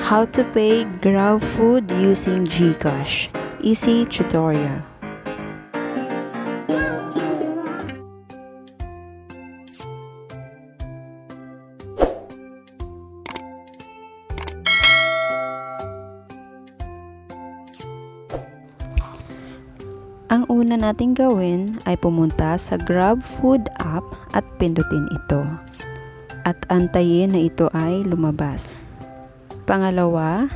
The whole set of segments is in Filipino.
How to pay Grabfood using Gcash. Easy tutorial. Ang una nating gawin ay pumunta sa Grabfood app at pindutin ito. At antayin na ito ay lumabas. Pangalawa,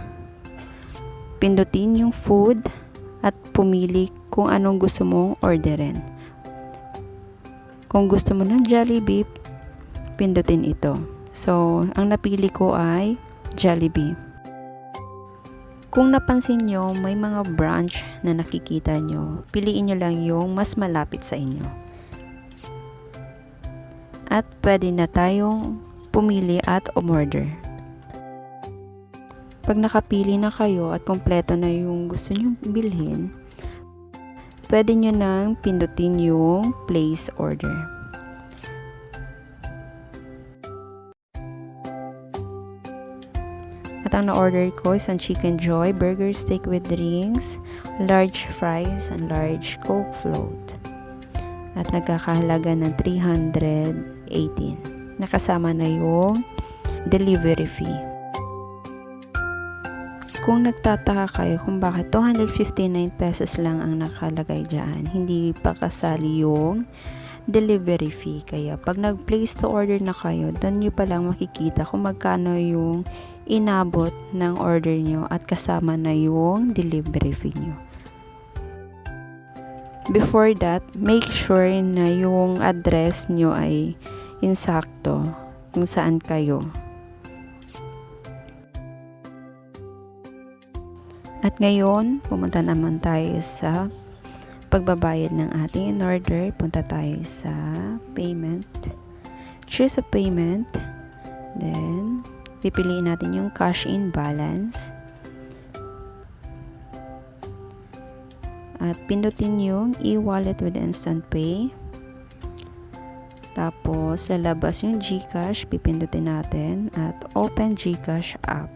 pindutin yung food at pumili kung anong gusto mong orderin. Kung gusto mo ng Jollibee, pindutin ito. So, ang napili ko ay Jollibee. Kung napansin nyo, may mga branch na nakikita nyo. Piliin nyo lang yung mas malapit sa inyo. At pwede na tayong pumili at umorder. Pag nakapili na kayo at kompleto na yung gusto nyo bilhin, pwede nyo nang pindutin yung place order. At ang na-order ko is ang Chicken Joy, burger steak with drinks, large fries, and large Coke float. At nagkakahalaga ng 318. Nakasama na yung delivery fee. Kung nagtataka kayo kung bakit 259 pesos lang ang nakalagay dyan, hindi pa kasali yung delivery fee. Kaya pag nag-place to order na kayo, doon nyo palang makikita kung magkano yung inabot ng order nyo at kasama na yung delivery fee nyo. Before that, make sure na yung address nyo ay insakto kung saan kayo. At ngayon, pumunta naman tayo sa pagbabayad ng ating in-order. Punta tayo sa payment. Choose a payment. Then, pipiliin natin yung cash in balance. At pindutin yung e-wallet with instant pay. Tapos, lalabas yung Gcash. Pipindutin natin at open Gcash app.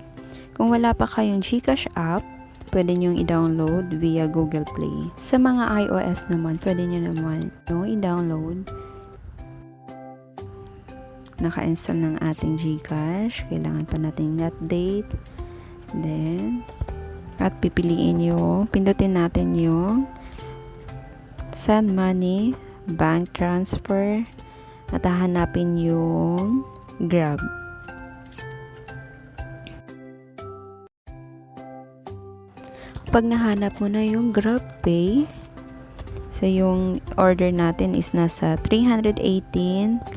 Kung wala pa kayong Gcash app, pwede nyo i-download via Google Play. Sa mga iOS naman, pwede nyo naman i-download. Naka-install ng ating Gcash. Kailangan pa natin i-update. Then, at pipiliin yung, pindutin natin yung send money, bank transfer, at hahanapin yung Grab. Pag nahanap mo na yung GrabPay, so yung order natin is nasa 318,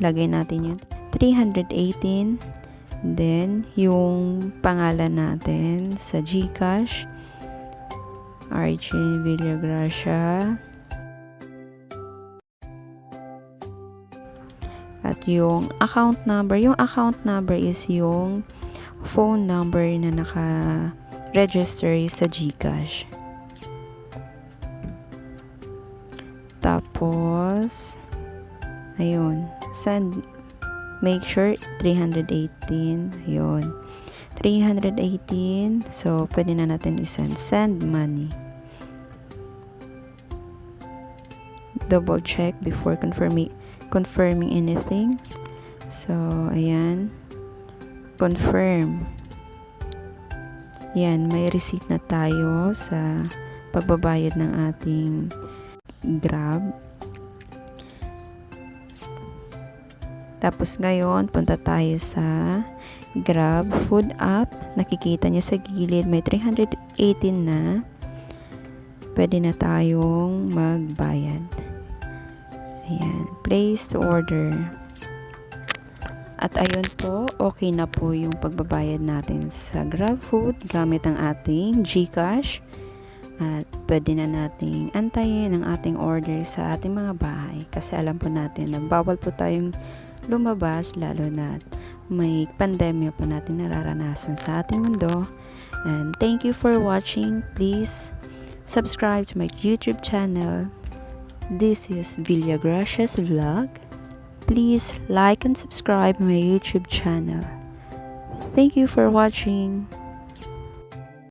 lagay natin yung 318, then yung pangalan natin sa Gcash, Archie Villagracia, at yung account number is yung phone number na naka-register sa Gcash. Tapos, ayun, send, make sure 318, ayun, 318, so pwede na natin send money. Double check before confirming anything. So, ayan, confirm. Yan, may receipt na tayo sa pagbabayad ng ating Grab. Tapos ngayon, punta tayo sa Grabfood app. Nakikita nyo sa gilid, may 318 na. Pwede na tayong magbayad. Ayan, place to order. At ayun po, okay na po yung pagbabayad natin sa Grabfood gamit ang ating Gcash. At pwede na nating antayin ang ating order sa ating mga bahay. Kasi alam po natin na bawal po tayong lumabas, lalo na may pandemya po natin nararanasan sa ating mundo. And thank you for watching. Please subscribe to my YouTube channel. This is Villagracia's vlog. Please like and subscribe my YouTube channel. Thank you for watching.